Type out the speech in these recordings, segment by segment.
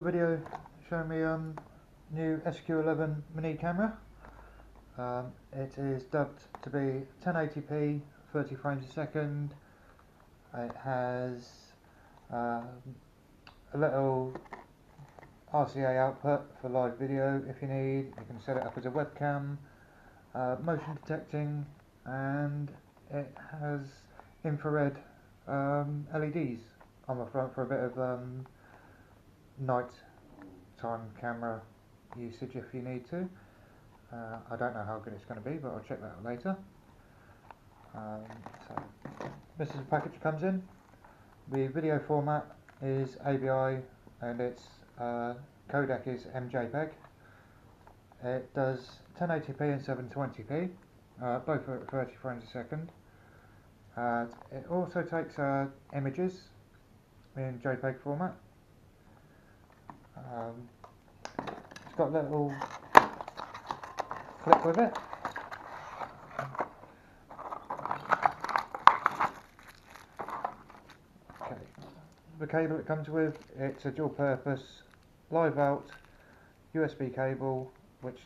Video showing me new SQ11 mini camera. It is dubbed to be 1080p 30 frames a second. It has a little RCA output for live video if you need. You can set it up as a webcam, motion detecting, and it has infrared LEDs on the front for a bit of night time camera usage if you need to. I don't know how good it's going to be, but I'll check that out later. So this is the package it comes in. The video format is AVI and its codec is MJPEG. It does 1080p and 720p, both at 30 frames a second. It also takes images in JPEG format. It's got a little clip with it. Okay. The cable it comes with, it's a dual purpose live out USB cable which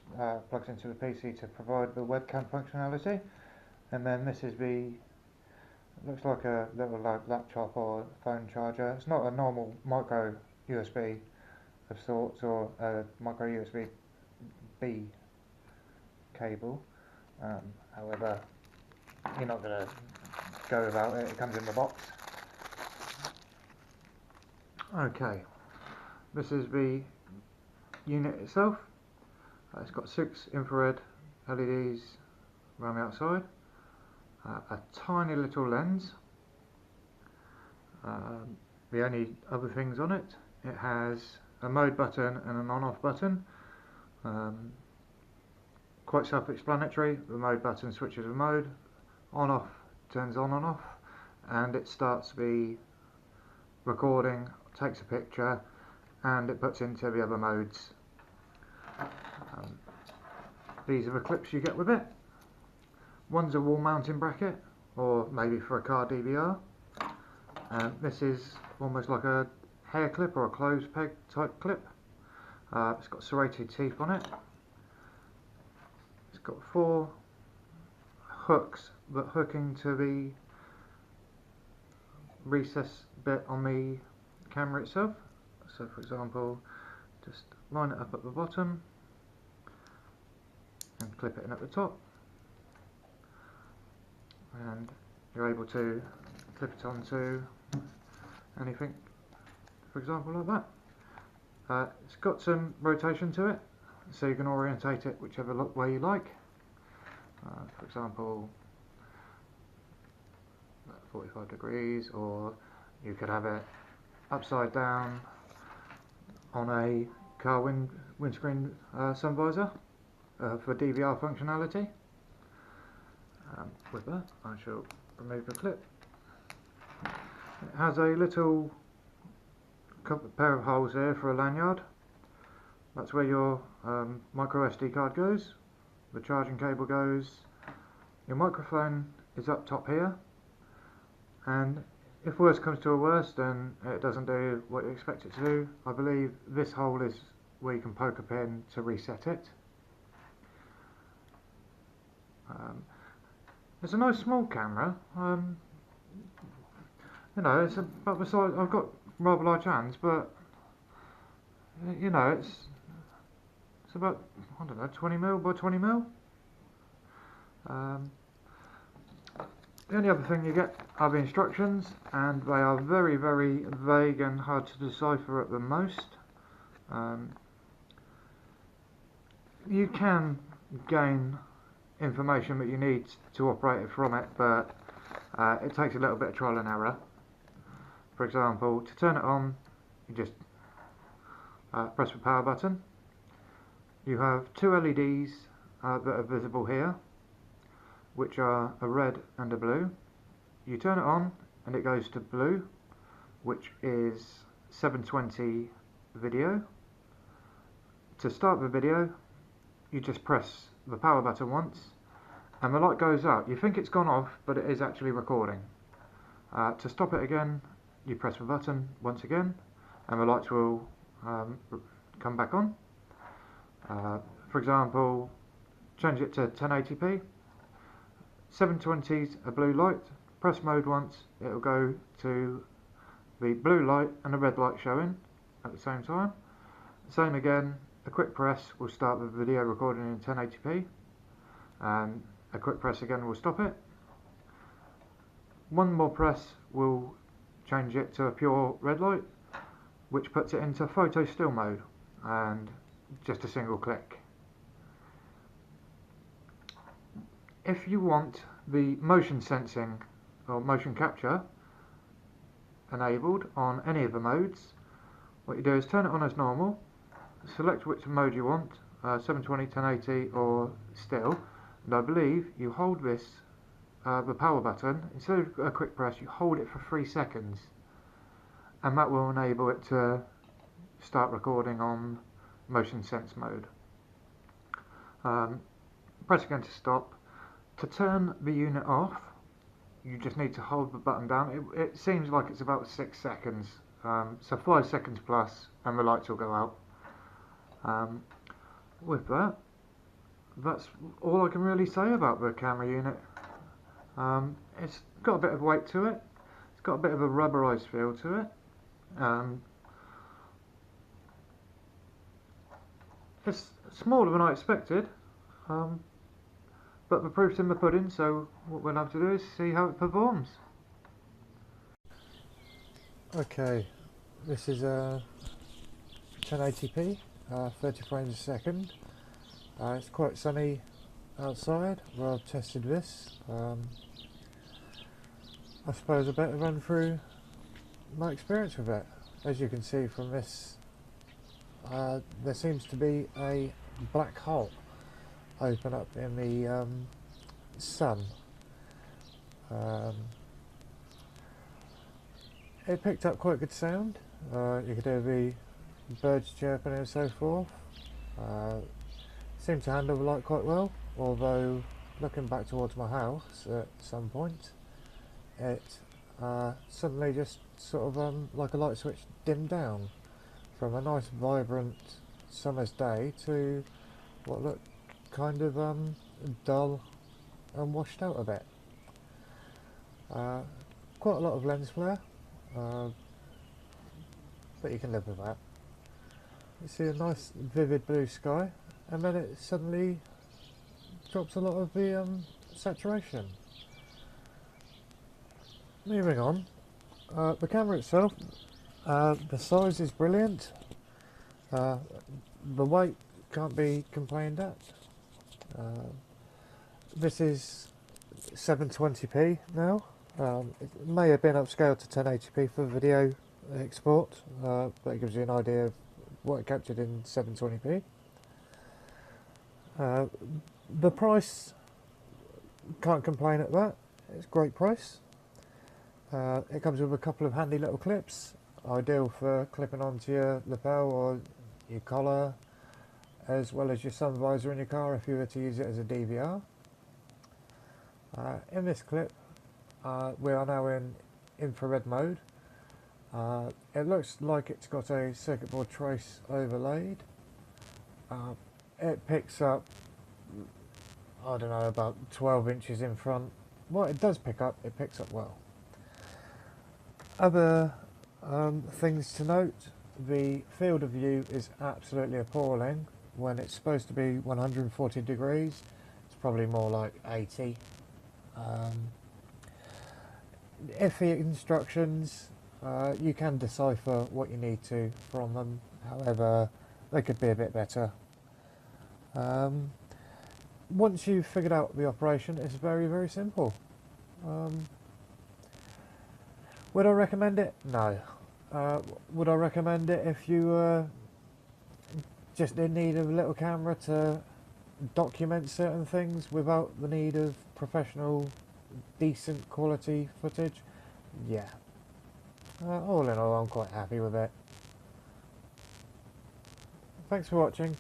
plugs into the PC to provide the webcam functionality, and then this is the, looks like a little laptop or phone charger. It's not a normal micro USB of sorts or a micro USB B cable. However, you're not going to go without it. It comes in the box. Okay, this is the unit itself. It's got 6 infrared LEDs around the outside, a tiny little lens. The only other things on it, it has a mode button and an on-off button. Quite self-explanatory. The mode button switches the mode, on-off turns on and off, and it starts the recording, takes a picture, and it puts into the other modes. These are the clips you get with it. One's a wall mounting bracket, or maybe for a car DVR. This is almost like a hair clip or a clothes peg type clip. It's got serrated teeth on it. It's got 4 hooks that hook into the recess bit on the camera itself. So for example, just line it up at the bottom and clip it in at the top, and you're able to clip it onto anything, for example like that. It's got some rotation to it, so you can orientate it whichever way you like. For example, 45 degrees, or you could have it upside down on a car windscreen sun visor for DVR functionality. With that, I shall remove the clip. It has a little pair of holes here for a lanyard. That's where your micro SD card goes, the charging cable goes, your microphone is up top here, and if worse comes to a worst and it doesn't do what you expect it to do, I believe this hole is where you can poke a pin to reset it. It's a nice small camera. You know, it's about the size. I've got rather large hands, but you know, it's about, I don't know, 20mm by 20mm. The only other thing you get are the instructions, and they are very, very vague and hard to decipher at the most. You can gain information that you need to operate it from it, but it takes a little bit of trial and error. For example, to turn it on, you just press the power button. You have 2 LEDs that are visible here, which are a red and a blue. You turn it on and it goes to blue, which is 720 video. To start the video, you just press the power button once and the light goes up. You think it's gone off, but it is actually recording. To stop it again, you press the button once again and the lights will come back on. For example, change it to 1080p. 720's a blue light. Press mode once, it'll go to the blue light and the red light showing at the same time. Same again, a quick press will start the video recording in 1080p, and a quick press again will stop it. One more press will change it to a pure red light, which puts it into photo still mode, and just a single click. If you want the motion sensing or motion capture enabled on any of the modes, what you do is turn it on as normal, select which mode you want, 720, 1080 or still, and I believe you hold this, the power button, instead of a quick press you hold it for 3 seconds, and that will enable it to start recording on motion sense mode. Press again to stop. To turn the unit off, you just need to hold the button down. It seems like it's about 6 seconds, so 5 seconds plus and the lights will go out. With that, that's all I can really say about the camera unit. It's got a bit of weight to it, it's got a bit of a rubberized feel to it. It's smaller than I expected, but the proof's in the pudding, so what we'll have to do is see how it performs. Okay, this is 1080p, 30 frames a second. It's quite sunny outside where I've tested this. I suppose I better run through my experience with it. As you can see from this, there seems to be a black hole open up in the sun. It picked up quite good sound. You could hear the birds chirping and so forth. Seemed to handle the light quite well, although looking back towards my house at some point, it suddenly just sort of like a light switch dimmed down from a nice vibrant summer's day to what looked kind of dull and washed out a bit. Quite a lot of lens flare, but you can live with that. You see a nice vivid blue sky, and then it suddenly drops a lot of the saturation. Moving on, the camera itself, the size is brilliant, the weight can't be complained at. This is 720p now. It may have been upscaled to 1080p for video export, but it gives you an idea of what it captured in 720p. The price, can't complain at that, it's a great price. It comes with a couple of handy little clips, ideal for clipping onto your lapel or your collar, as well as your sun visor in your car if you were to use it as a DVR. In this clip, we are now in infrared mode. It looks like it's got a circuit board trace overlaid. It picks up, I don't know, about 12 inches in front. What it does pick up, it picks up well. Other things to note, the field of view is absolutely appalling. When it's supposed to be 140 degrees, it's probably more like 80. Iffy instructions, you can decipher what you need to from them, however they could be a bit better. Once you've figured out the operation, it's very, very simple. Would I recommend it? No. Would I recommend it if you were just in need of a little camera to document certain things without the need of professional, decent quality footage? Yeah. All in all, I'm quite happy with it. Thanks for watching.